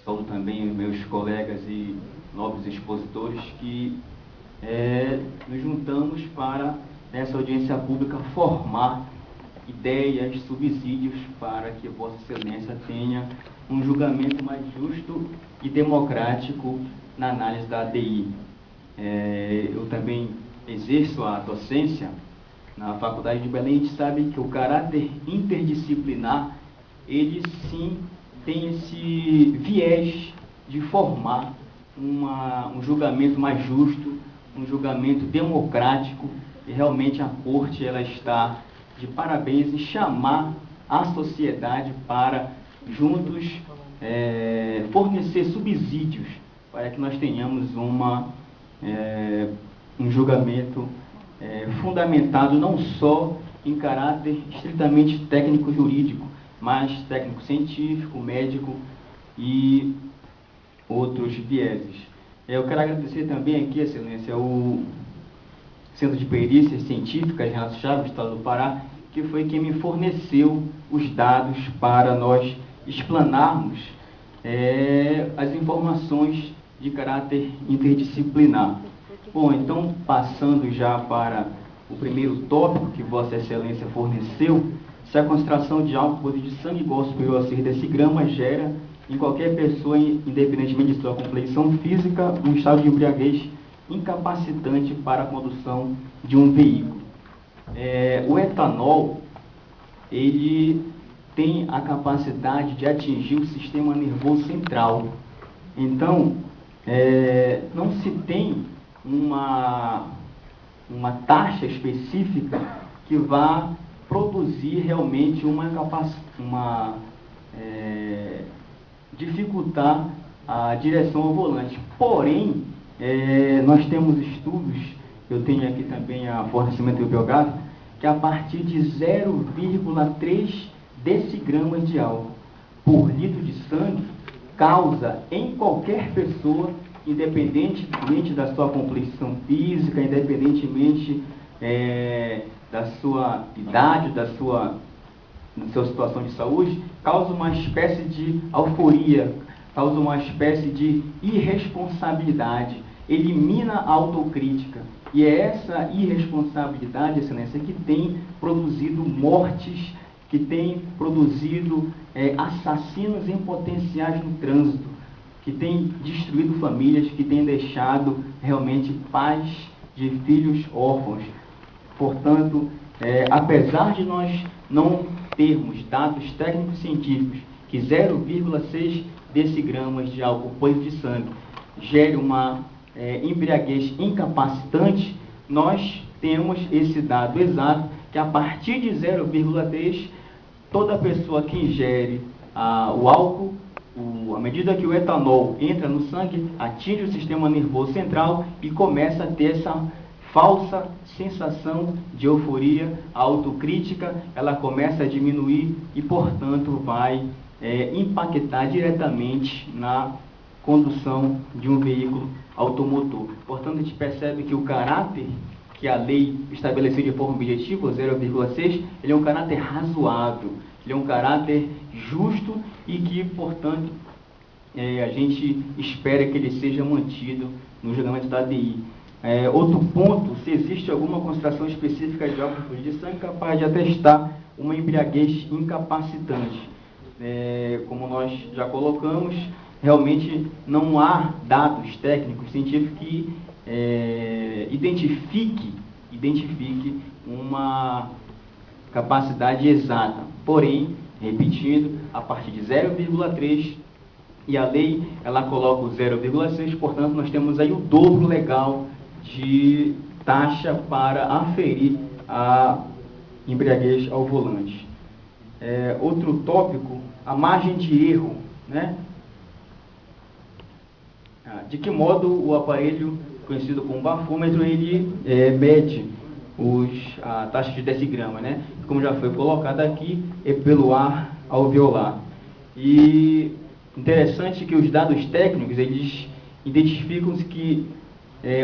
saúdo também meus colegas e nobres expositores que nos juntamos para, nessa audiência pública, formar ideias, subsídios para que Vossa Excelência tenha um julgamento mais justo e democrático na análise da ADI. Eu também exerço a docência na Faculdade de Belém. A gente sabe que o caráter interdisciplinar, ele sim tem esse viés de formar um julgamento mais justo, um julgamento democrático, e realmente a Corte ela está de parabéns em chamar a sociedade para juntos fornecer subsídios para que nós tenhamos um julgamento fundamentado não só em caráter estritamente técnico-jurídico, mas técnico-científico, médico e outros vieses. Eu quero agradecer também aqui, Excelência, o Centro de Perícias Científicas, Renato Chaves, do Estado do Pará, que foi quem me forneceu os dados para nós explanarmos as informações de caráter interdisciplinar. Bom, então, passando já para o primeiro tópico que Vossa Excelência forneceu, se a concentração de álcool de sangue igual ou superior a 6 decigramas gera, em qualquer pessoa, independentemente de sua complexão física, um estado de embriaguez incapacitante para a condução de um veículo. O etanol, ele tem a capacidade de atingir o sistema nervoso central. Então, não se tem uma taxa específica que vá produzir realmente dificultar a direção ao volante. Porém, nós temos estudos, eu tenho aqui também a fornecimento bibliográfico, que a partir de 0,3 decigramas de álcool por litro de sangue causa em qualquer pessoa, independentemente da sua complexão física, independentemente da sua idade, da sua situação de saúde, causa uma espécie de euforia, causa uma espécie de irresponsabilidade, elimina a autocrítica. E é essa irresponsabilidade, Excelência, que tem produzido mortes, que tem produzido assassinos em potenciais no trânsito, que tem destruído famílias, que tem deixado realmente pais de filhos órfãos. Portanto, apesar de nós não termos dados técnicos científicos que 0,6 decigramas de álcool por litro de sangue gere uma embriaguez incapacitante, nós temos esse dado exato que a partir de 0,3, toda pessoa que ingere o álcool, à medida que o etanol entra no sangue, atinge o sistema nervoso central e começa a ter essa falsa sensação de euforia, a autocrítica, ela começa a diminuir e, portanto, vai impactar diretamente na condução de um veículo automotor. Portanto, a gente percebe que o caráter que a lei estabeleceu de forma objetiva, 0,6, ele é um caráter razoável, ele é um caráter justo e que, portanto, a gente espera que ele seja mantido no julgamento da ADI. Outro ponto, se existe alguma concentração específica de álcool de sangue capaz de atestar uma embriaguez incapacitante. Como nós já colocamos, realmente não há dados técnicos científicos que identifique uma capacidade exata. Porém, repetindo, a partir de 0,3, e a lei ela coloca o 0,6, portanto nós temos aí o dobro legal de taxa para aferir a embriaguez ao volante. Outro tópico, a margem de erro, né? De que modo o aparelho conhecido como bafômetro ele mede a taxa de decigrama, né? Como já foi colocado aqui, é pelo ar alveolar. E interessante que os dados técnicos eles identificam que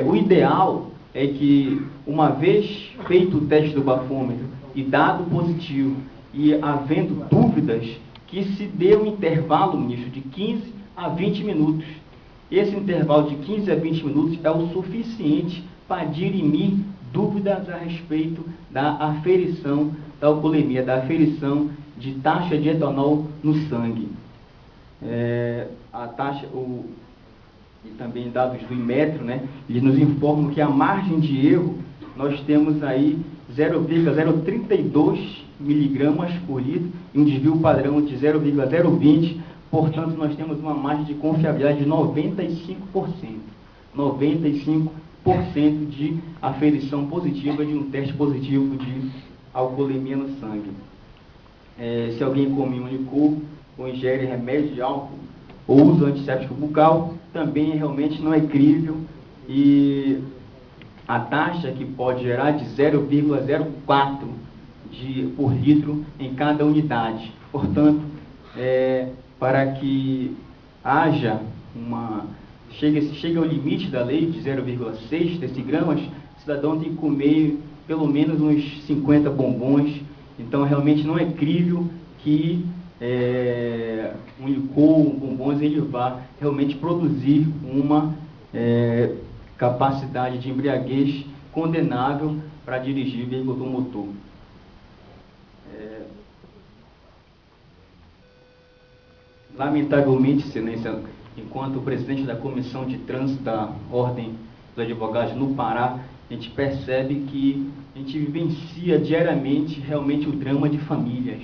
o ideal é que, uma vez feito o teste do bafômetro e dado positivo e havendo dúvidas, que se dê um intervalo, ministro, de 15 a 20 minutos. Esse intervalo de 15 a 20 minutos é o suficiente para dirimir dúvidas a respeito da aferição da alcoolemia, da aferição de taxa de etanol no sangue. A taxa, e também dados do Inmetro, né, eles nos informam que a margem de erro, nós temos aí 0,032 miligramas por litro e um desvio padrão de 0,020, portanto, nós temos uma margem de confiabilidade de 95%. 95% de aferição positiva de um teste positivo de alcoolemia no sangue. Se alguém come um licor ou ingere remédio de álcool ou usa antisséptico bucal, também realmente não é crível, e a taxa que pode gerar de 0,04 por litro em cada unidade. Portanto, para que haja chegue ao limite da lei de 0,6 decigramas, o cidadão tem que comer pelo menos uns 50 bombons. Então, realmente não é crível que um licor, um bombons, ele vá realmente produzir uma capacidade de embriaguez condenável para dirigir veículo automotor. Lamentavelmente, Excelência, enquanto presidente da Comissão de Trânsito da Ordem dos Advogados no Pará, a gente percebe que a gente vivencia diariamente realmente o drama de famílias,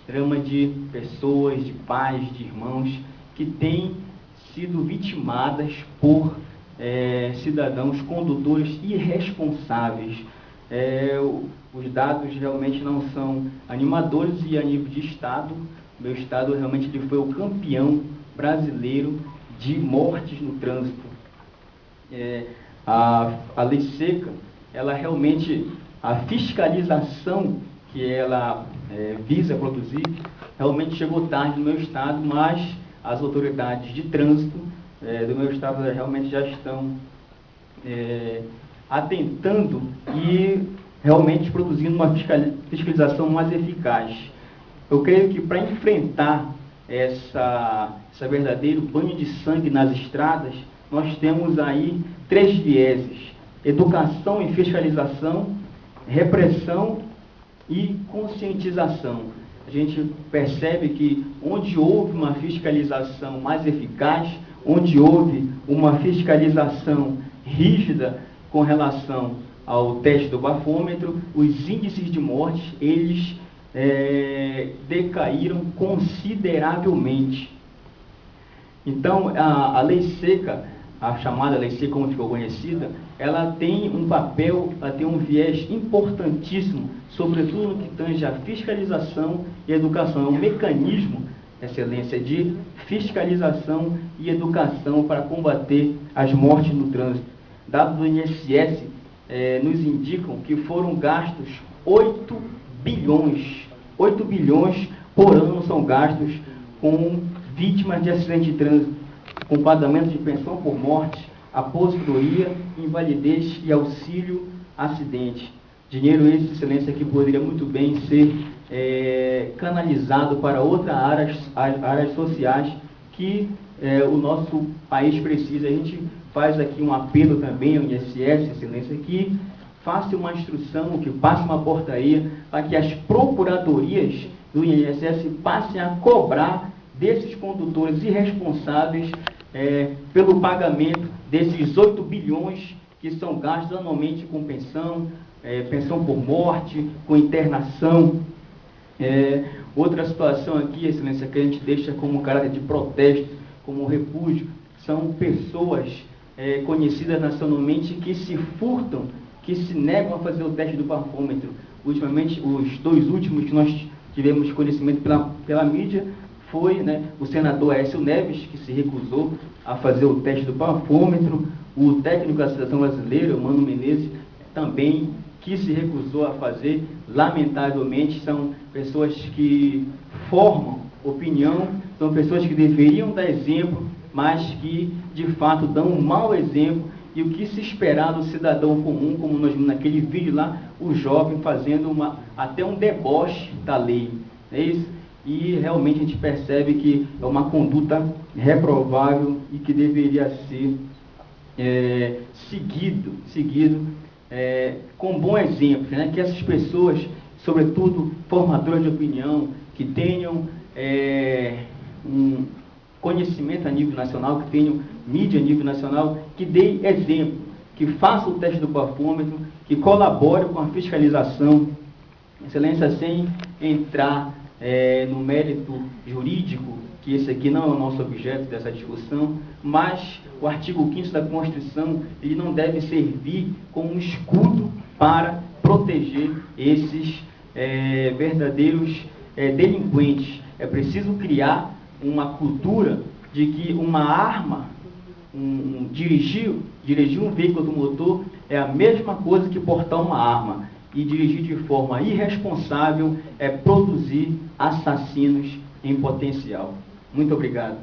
drama de pessoas, de pais, de irmãos, que têm sido vitimadas por cidadãos condutores irresponsáveis. Os dados realmente não são animadores, e a nível de Estado, meu Estado realmente ele foi o campeão brasileiro de mortes no trânsito. A lei seca, ela realmente, a fiscalização que ela visa produzir, realmente chegou tarde no meu Estado, mas as autoridades de trânsito do meu Estado realmente já estão atentando e realmente produzindo uma fiscalização mais eficaz. Eu creio que para enfrentar esse verdadeiro banho de sangue nas estradas, nós temos aí 3 vieses: educação e fiscalização, repressão e conscientização. A gente percebe que onde houve uma fiscalização mais eficaz, onde houve uma fiscalização rígida com relação ao teste do bafômetro, os índices de morte, eles decaíram consideravelmente. Então, a lei seca, a chamada lei seca, como ficou conhecida, ela tem um papel, ela tem um viés importantíssimo, sobretudo no que tange à fiscalização e educação. É um mecanismo, Excelência, de fiscalização e educação para combater as mortes no trânsito. Dados do INSS nos indicam que foram gastos 8 bilhões por ano são gastos com vítimas de acidente de trânsito, com pagamento de pensão por morte, aposentadoria, invalidez e auxílio acidente. Dinheiro esse, Excelência, que poderia muito bem ser canalizado para outras áreas sociais que o nosso país precisa. A gente faz aqui um apelo também ao INSS, Excelência, que faça uma instrução, que passe uma portaria para que as procuradorias do INSS passem a cobrar desses condutores irresponsáveis pelo pagamento desses 8 bilhões que são gastos anualmente com pensão, pensão por morte, com internação. Outra situação aqui, Excelência, que a gente deixa como caráter de protesto, como repúdio, são pessoas conhecidas nacionalmente que se furtam, que se negam a fazer o teste do bafômetro. Ultimamente, os 2 últimos que nós tivemos conhecimento pela mídia foi o senador Aécio Neves, que se recusou a fazer o teste do bafômetro, o técnico da Associação Brasileira, o Mano Menezes, também que se recusou a fazer. Lamentavelmente, são pessoas que formam opinião, são pessoas que deveriam dar exemplo, mas que, de fato, dão um mau exemplo. E o que se esperar do cidadão comum, como nós vimos naquele vídeo lá, o jovem fazendo até um deboche da lei. É isso? E realmente a gente percebe que é uma conduta reprovável e que deveria ser seguido com bom exemplo, né? Que essas pessoas, sobretudo formadoras de opinião, que tenham um conhecimento a nível nacional, que tenham mídia a nível nacional, que dê exemplo, que façam o teste do bafômetro, que colaborem com a fiscalização. Excelência, sem entrar no mérito jurídico, que esse aqui não é o nosso objeto dessa discussão, mas o artigo 5º da Constituição, ele não deve servir como um escudo para proteger esses verdadeiros delinquentes. É preciso criar uma cultura de que uma arma, dirigir um veículo do motor é a mesma coisa que portar uma arma. E dirigir de forma irresponsável é produzir assassinos em potencial. Muito obrigado.